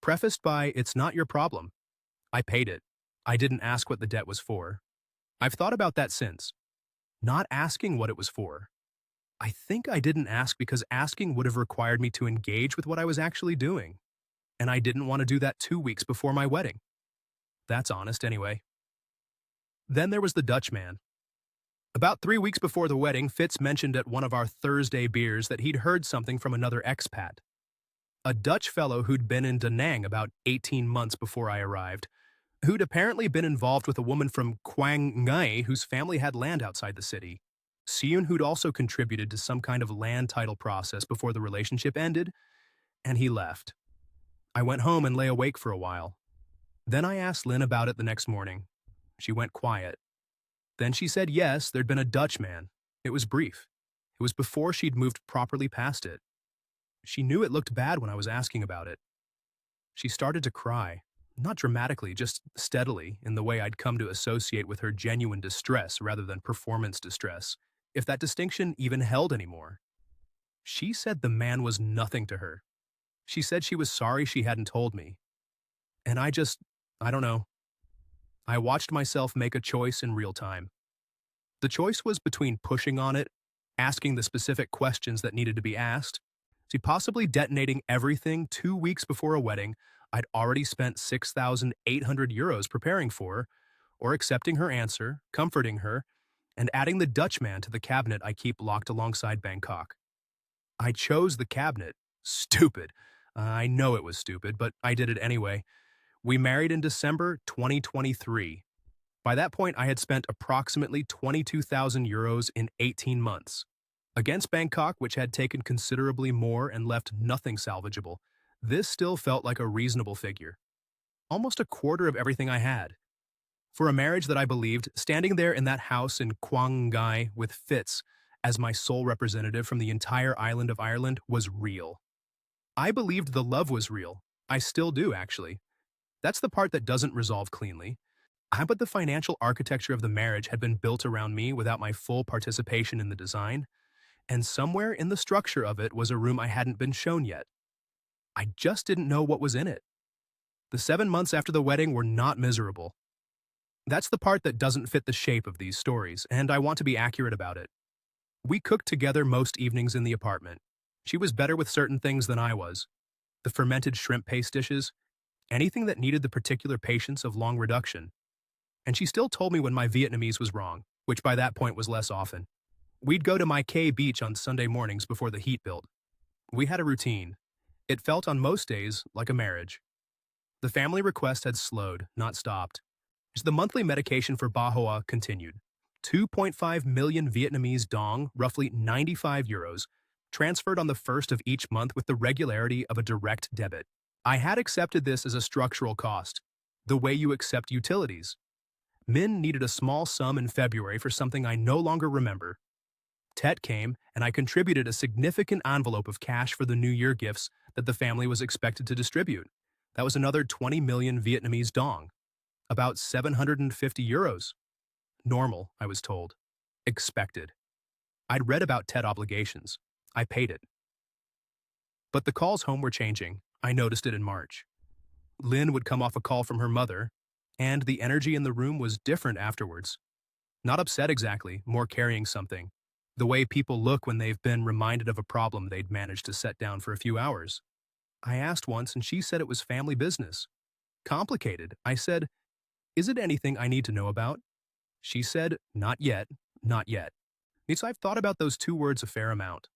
prefaced by, "It's not your problem." I paid it. I didn't ask what the debt was for. I've thought about that since. Not asking what it was for. I think I didn't ask because asking would have required me to engage with what I was actually doing. And I didn't want to do that 2 weeks before my wedding. That's honest anyway. Then there was the Dutch man. About 3 weeks before the wedding, Fitz mentioned at one of our Thursday beers that he'd heard something from another expat. A Dutch fellow who'd been in Da Nang about 18 months before I arrived, who'd apparently been involved with a woman from Quang Ngai whose family had land outside the city. Siyun who'd also contributed to some kind of land title process before the relationship ended, and he left. I went home and lay awake for a while. Then I asked Lynn about it the next morning. She went quiet. Then she said yes, there'd been a Dutch man. It was brief. It was before she'd moved properly past it. She knew it looked bad when I was asking about it. She started to cry, not dramatically, just steadily, in the way I'd come to associate with her genuine distress rather than performance distress, if that distinction even held anymore. She said the man was nothing to her. She said she was sorry she hadn't told me. And I don't know. I watched myself make a choice in real time. The choice was between pushing on it, asking the specific questions that needed to be asked, to possibly detonating everything 2 weeks before a wedding I'd already spent 6,800 euros preparing for, or accepting her answer, comforting her, and adding the Dutchman to the cabinet I keep locked alongside Bangkok. I chose the cabinet. Stupid. I know it was stupid, but I did it anyway. We married in December 2023. By that point, I had spent approximately 22,000 euros in 18 months. Against Bangkok, which had taken considerably more and left nothing salvageable, this still felt like a reasonable figure. Almost a quarter of everything I had. For a marriage that I believed, standing there in that house in Quang Ngai with Fitz as my sole representative from the entire island of Ireland was real. I believed the love was real. I still do, actually. That's the part that doesn't resolve cleanly. But the financial architecture of the marriage had been built around me without my full participation in the design, and somewhere in the structure of it was a room I hadn't been shown yet. I just didn't know what was in it. The 7 months after the wedding were not miserable. That's the part that doesn't fit the shape of these stories, and I want to be accurate about it. We cooked together most evenings in the apartment. She was better with certain things than I was. The fermented shrimp paste dishes, anything that needed the particular patience of long reduction. And she still told me when my Vietnamese was wrong, which by that point was less often. We'd go to my K beach on Sunday mornings before the heat built. We had a routine. It felt on most days like a marriage. The family request had slowed, not stopped. As the monthly medication for Ba Hoa continued, 2.5 million Vietnamese dong, roughly 95 euros, transferred on the first of each month with the regularity of a direct debit. I had accepted this as a structural cost, the way you accept utilities. Min needed a small sum in February for something I no longer remember. Tet came, and I contributed a significant envelope of cash for the New Year gifts that the family was expected to distribute. That was another 20 million Vietnamese dong, about 750 euros. Normal, I was told. Expected. I'd read about TED obligations. I paid it. But the calls home were changing. I noticed it in March. Lynn would come off a call from her mother, and the energy in the room was different afterwards. Not upset exactly, more carrying something. The way people look when they've been reminded of a problem they'd managed to set down for a few hours. I asked once and she said it was family business. Complicated. I said, "Is it anything I need to know about?" She said, "Not yet, not yet." Means I've thought about those two words a fair amount.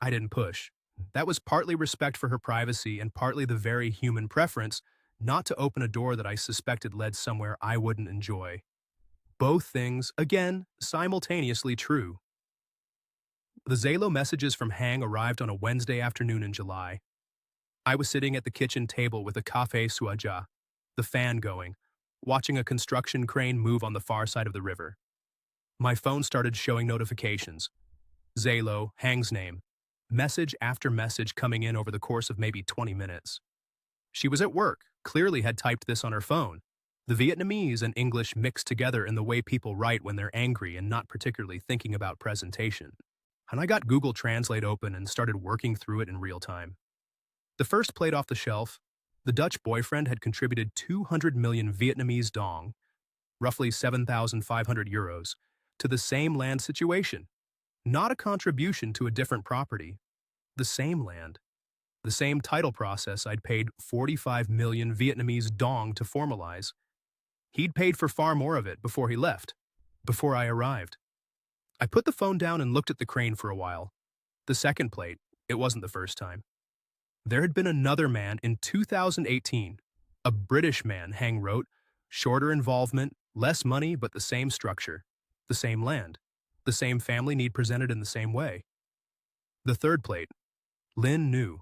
I didn't push. That was partly respect for her privacy and partly the very human preference not to open a door that I suspected led somewhere I wouldn't enjoy. Both things, again, simultaneously true. The Zalo messages from Hang arrived on a Wednesday afternoon in July. I was sitting at the kitchen table with a café suaja, the fan going, watching a construction crane move on the far side of the river. My phone started showing notifications. Zalo, Hang's name. Message after message coming in over the course of maybe 20 minutes. She was at work, clearly had typed this on her phone. The Vietnamese and English mixed together in the way people write when they're angry and not particularly thinking about presentation. And I got Google Translate open and started working through it in real time. The first plate off the shelf, the Dutch boyfriend had contributed 200 million Vietnamese dong, roughly 7,500 euros, to the same land situation. Not a contribution to a different property. The same land. The same title process I'd paid 45 million Vietnamese dong to formalize. He'd paid for far more of it before he left, before I arrived. I put the phone down and looked at the crane for a while. The second plate, it wasn't the first time. There had been another man in 2018. A British man, Hang wrote, shorter involvement, less money but the same structure, the same land, the same family need presented in the same way. The third plate, Lynn knew.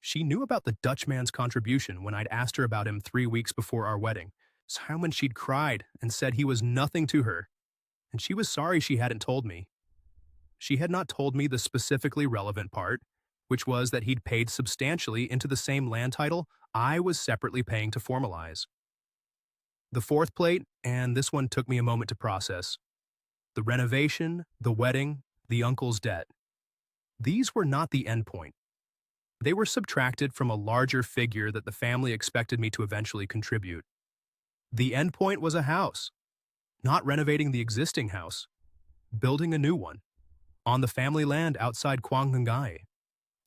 She knew about the Dutch man's contribution when I'd asked her about him 3 weeks before our wedding. So how when she'd cried and said he was nothing to her, and she was sorry she hadn't told me. She had not told me the specifically relevant part, which was that he'd paid substantially into the same land title I was separately paying to formalize. The fourth plate, and this one took me a moment to process. The renovation, the wedding, the uncle's debt. These were not the end point. They were subtracted from a larger figure that the family expected me to eventually contribute. The end point was a house. Not renovating the existing house. Building a new one. On the family land outside Quang Ngai.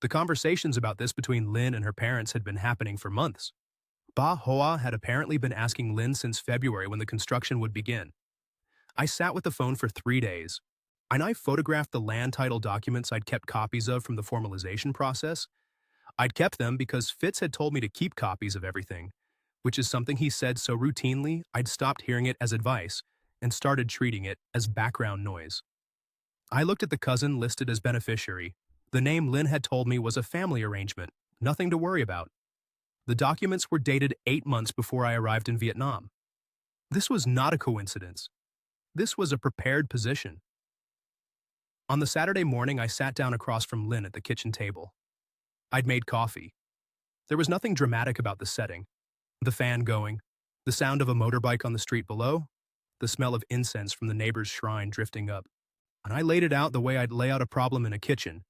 The conversations about this between Lynn and her parents had been happening for months. Ba Hoa had apparently been asking Lynn since February when the construction would begin. I sat with the phone for 3 days, and I photographed the land title documents I'd kept copies of from the formalization process. I'd kept them because Fitz had told me to keep copies of everything, which is something he said so routinely I'd stopped hearing it as advice and started treating it as background noise. I looked at the cousin listed as beneficiary. The name Lynn had told me was a family arrangement, nothing to worry about. The documents were dated 8 months before I arrived in Vietnam. This was not a coincidence. This was a prepared position. On the Saturday morning, I sat down across from Lynn at the kitchen table. I'd made coffee. There was nothing dramatic about the setting. The fan going, the sound of a motorbike on the street below, the smell of incense from the neighbor's shrine drifting up. And I laid it out the way I'd lay out a problem in a kitchen,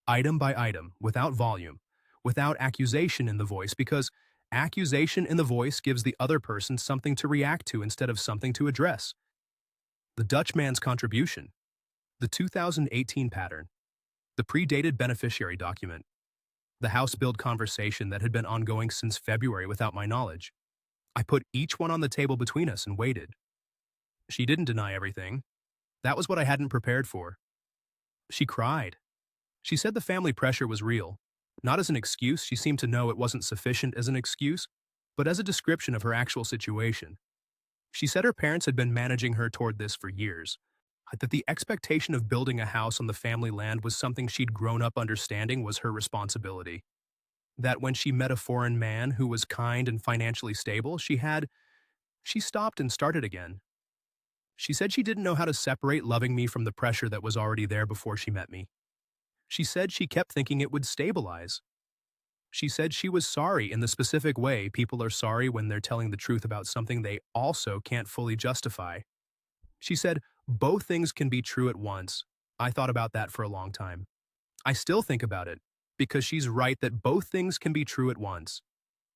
item by item, without volume, without accusation in the voice, because accusation in the voice gives the other person something to react to instead of something to address. The Dutch man's contribution, the 2018 pattern, the predated beneficiary document, the house build conversation that had been ongoing since February without my knowledge. I put each one on the table between us and waited. She didn't deny everything. That was what I hadn't prepared for. She cried. She said the family pressure was real. Not as an excuse, she seemed to know it wasn't sufficient as an excuse, but as a description of her actual situation. She said her parents had been managing her toward this for years, that the expectation of building a house on the family land was something she'd grown up understanding was her responsibility. That when she met a foreign man who was kind and financially stable, she stopped and started again. She said she didn't know how to separate loving me from the pressure that was already there before she met me. She said she kept thinking it would stabilize. She said she was sorry in the specific way people are sorry when they're telling the truth about something they also can't fully justify. She said, both things can be true at once. I thought about that for a long time. I still think about it, because she's right that both things can be true at once.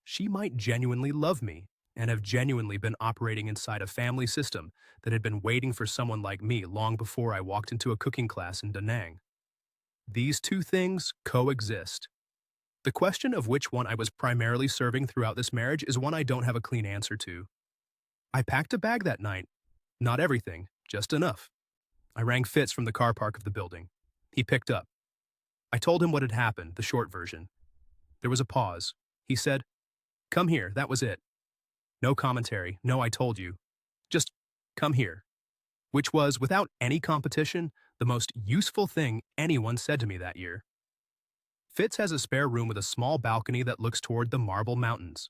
She might genuinely love me, and have genuinely been operating inside a family system that had been waiting for someone like me long before I walked into a cooking class in Da Nang. These two things coexist. The question of which one I was primarily serving throughout this marriage is one I don't have a clean answer to. I packed a bag that night. Not everything, just enough. I rang Fitz from the car park of the building. He picked up. I told him what had happened, the short version. There was a pause. He said, "Come here, that was it." No commentary, no I told you. Just, come here. Which was, without any competition, the most useful thing anyone said to me that year. Fitz has a spare room with a small balcony that looks toward the Marble Mountains.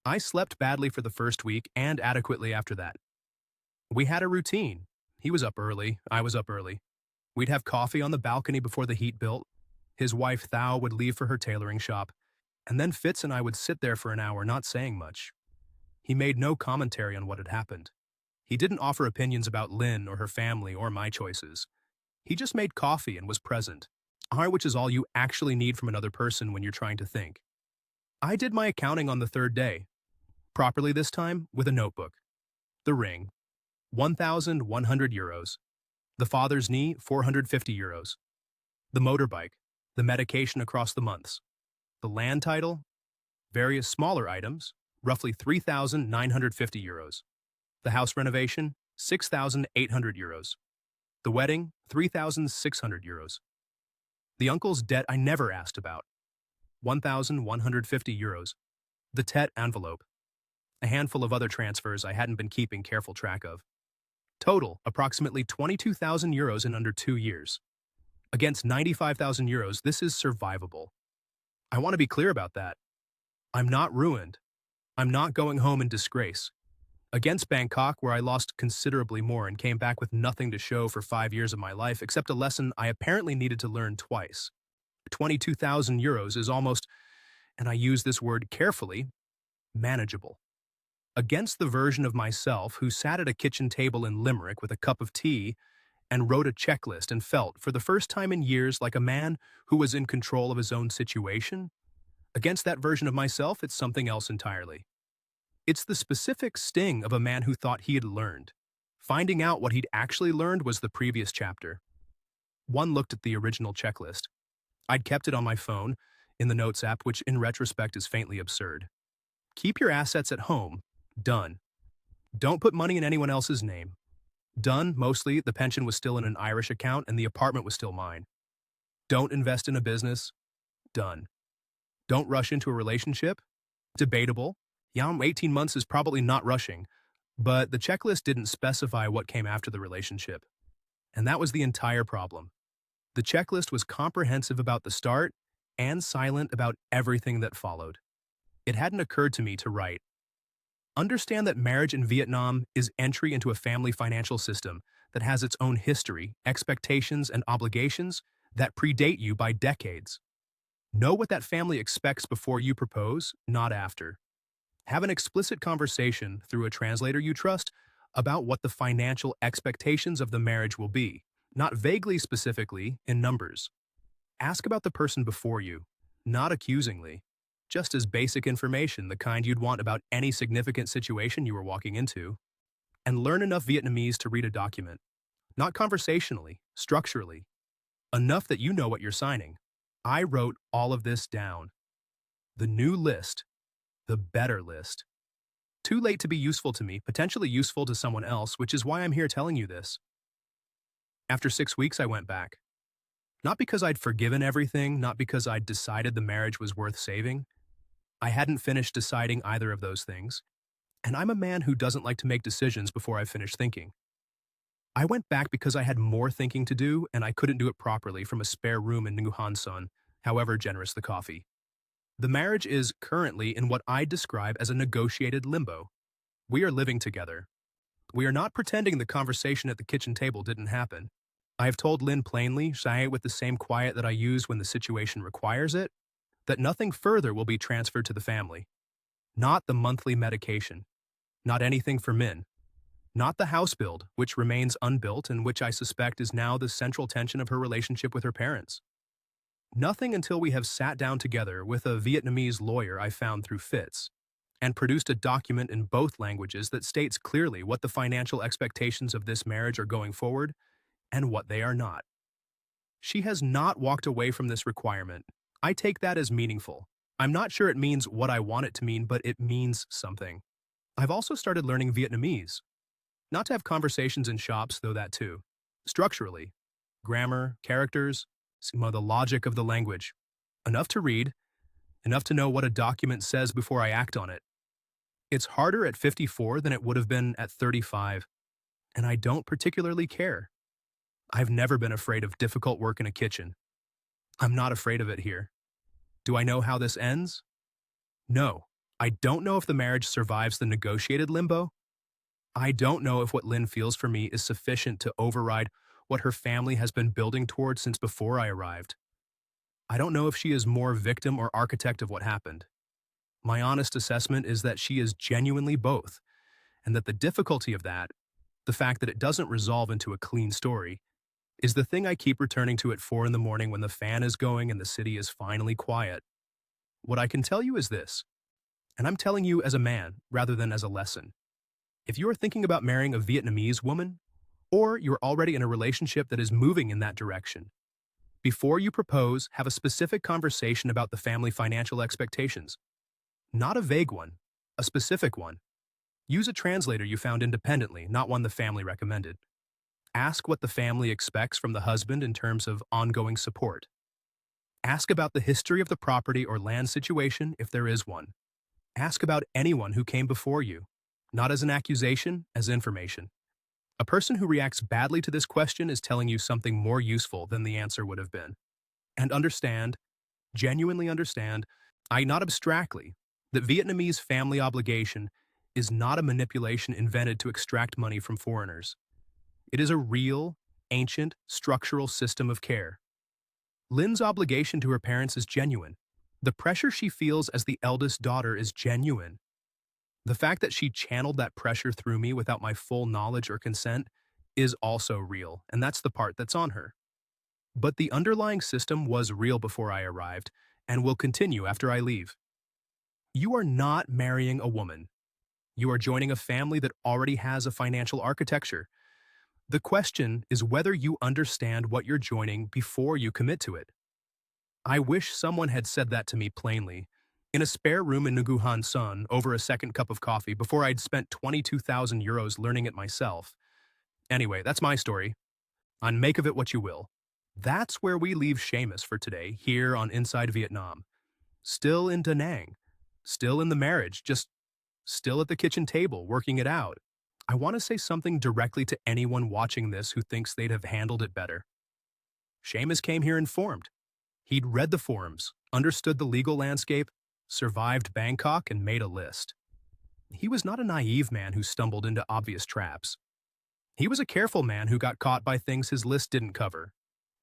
I slept badly for the first week and adequately after that. We had a routine. He was up early, I was up early. We'd have coffee on the balcony before the heat built. His wife Thao would leave for her tailoring shop, and then Fitz and I would sit there for an hour not saying much. He made no commentary on what had happened. He didn't offer opinions about Lynn or her family or my choices. He just made coffee and was present, which is all you actually need from another person when you're trying to think. I did my accounting on the third day, properly this time with a notebook. The ring, 1,100 euros. The father's knee, 450 euros. The motorbike, the medication across the months. The land title, various smaller items, roughly 3,950 euros. The house renovation, 6,800 euros. The wedding, 3,600 euros. The uncle's debt I never asked about, 1,150 euros. The Tet envelope, a handful of other transfers I hadn't been keeping careful track of. Total, approximately 22,000 euros in under 2 years. Against 95,000 euros, this is survivable. I want to be clear about that. I'm not ruined. I'm not going home in disgrace. Against Bangkok, where I lost considerably more and came back with nothing to show for 5 years of my life except a lesson I apparently needed to learn twice. 22,000 euros is almost, and I use this word carefully, manageable. Against the version of myself who sat at a kitchen table in Limerick with a cup of tea and wrote a checklist and felt, for the first time in years, like a man who was in control of his own situation, against that version of myself, it's something else entirely. It's the specific sting of a man who thought he had learned. Finding out what he'd actually learned was the previous chapter. One looked at the original checklist. I'd kept it on my phone, in the Notes app, which in retrospect is faintly absurd. Keep your assets at home. Done. Don't put money in anyone else's name. Done, mostly, the pension was still in an Irish account and the apartment was still mine. Don't invest in a business. Done. Don't rush into a relationship. Debatable. Yeah, 18 months is probably not rushing, but the checklist didn't specify what came after the relationship. And that was the entire problem. The checklist was comprehensive about the start and silent about everything that followed. It hadn't occurred to me to write, understand that marriage in Vietnam is entry into a family financial system that has its own history, expectations, and obligations that predate you by decades. Know what that family expects before you propose, not after. Have an explicit conversation through a translator you trust about what the financial expectations of the marriage will be, not vaguely specifically in numbers. Ask about the person before you, not accusingly, just as basic information, the kind you'd want about any significant situation you were walking into. And learn enough Vietnamese to read a document, not conversationally, structurally, enough that you know what you're signing. I wrote all of this down. The new list, the better list. Too late to be useful to me, potentially useful to someone else, which is why I'm here telling you this. After 6 weeks, I went back. Not because I'd forgiven everything, not because I'd decided the marriage was worth saving. I hadn't finished deciding either of those things, and I'm a man who doesn't like to make decisions before I've finished thinking. I went back because I had more thinking to do, and I couldn't do it properly from a spare room in New Hanson, however generous the coffee. The marriage is currently in what I describe as a negotiated limbo. We are living together. We are not pretending the conversation at the kitchen table didn't happen. I have told Lynn plainly, say it with the same quiet that I use when the situation requires it. that nothing further will be transferred to the family. Not the monthly medication, not anything for Min, not the house build, which remains unbuilt and which I suspect is now the central tension of her relationship with her parents. Nothing until we have sat down together with a Vietnamese lawyer I found through Fitz and produced a document in both languages that states clearly what the financial expectations of this marriage are going forward and what they are not. She has not walked away from this requirement. I take that as meaningful. I'm not sure it means what I want it to mean, but it means something. I've also started learning Vietnamese. Not to have conversations in shops, though that too. Structurally. Grammar, characters, the logic of the language. Enough to read, enough to know what a document says before I act on it. It's harder at 54 than it would have been at 35, and I don't particularly care. I've never been afraid of difficult work in a kitchen. I'm not afraid of it here. Do I know how this ends? No. I don't know if the marriage survives the negotiated limbo. I don't know if what Lynn feels for me is sufficient to override what her family has been building towards since before I arrived. I don't know if she is more victim or architect of what happened. My honest assessment is that she is genuinely both, and that the difficulty of that, the fact that it doesn't resolve into a clean story, is the thing I keep returning to at 4 in the morning when the fan is going and the city is finally quiet. What I can tell you is this, and I'm telling you as a man rather than as a lesson. If you are thinking about marrying a Vietnamese woman, or you're already in a relationship that is moving in that direction, before you propose, have a specific conversation about the family financial expectations. Not a vague one, a specific one. Use a translator you found independently, not one the family recommended. Ask what the family expects from the husband in terms of ongoing support. Ask about the history of the property or land situation if there is one. Ask about anyone who came before you, not as an accusation, as information. A person who reacts badly to this question is telling you something more useful than the answer would have been. And understand, genuinely understand, not abstractly, that Vietnamese family obligation is not a manipulation invented to extract money from foreigners. It is a real, ancient, structural system of care. Lynn's obligation to her parents is genuine. The pressure she feels as the eldest daughter is genuine. The fact that she channeled that pressure through me without my full knowledge or consent is also real, and that's the part that's on her. But the underlying system was real before I arrived, and will continue after I leave. You are not marrying a woman. You are joining a family that already has a financial architecture. The question is whether you understand what you're joining before you commit to it. I wish someone had said that to me plainly, in a spare room in Nguyen Son over a second cup of coffee before I'd spent 22,000 euros learning it myself. Anyway, that's my story. On make of it what you will. That's where we leave Sheamus for today, here on Inside Vietnam. Still in Da Nang. Still in the marriage, just still at the kitchen table, working it out. I want to say something directly to anyone watching this who thinks they'd have handled it better. Sheamus came here informed. He'd read the forums, understood the legal landscape, survived Bangkok, and made a list. He was not a naive man who stumbled into obvious traps. He was a careful man who got caught by things his list didn't cover,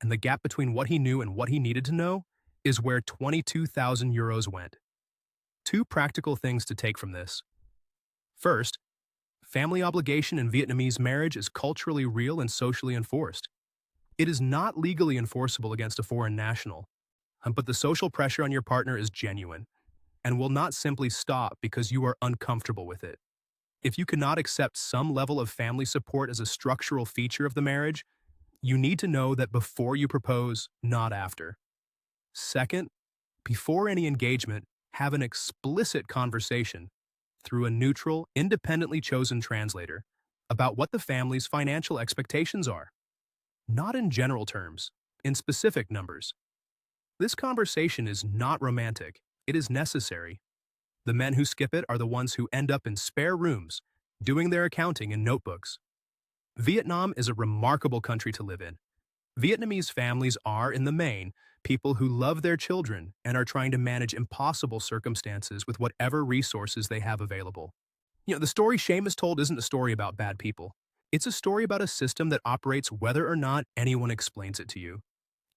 and the gap between what he knew and what he needed to know is where 22,000 euros went. Two practical things to take from this. First, family obligation in Vietnamese marriage is culturally real and socially enforced. It is not legally enforceable against a foreign national, but the social pressure on your partner is genuine and will not simply stop because you are uncomfortable with it. If you cannot accept some level of family support as a structural feature of the marriage, you need to know that before you propose, not after. Second, before any engagement, have an explicit conversation through a neutral, independently chosen translator about what the family's financial expectations are. Not in general terms, in specific numbers. This conversation is not romantic, it is necessary. The men who skip it are the ones who end up in spare rooms, doing their accounting in notebooks. Vietnam is a remarkable country to live in. Vietnamese families are, in the main, people who love their children and are trying to manage impossible circumstances with whatever resources they have available. The story Sheamus told isn't a story about bad people. It's a story about a system that operates whether or not anyone explains it to you,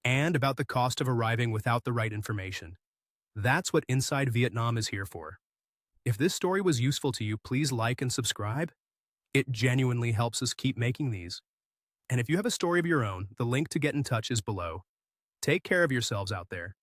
and about the cost of arriving without the right information. That's what Inside Vietnam is here for. If this story was useful to you, please like and subscribe. It genuinely helps us keep making these. And if you have a story of your own, the link to get in touch is below. Take care of yourselves out there.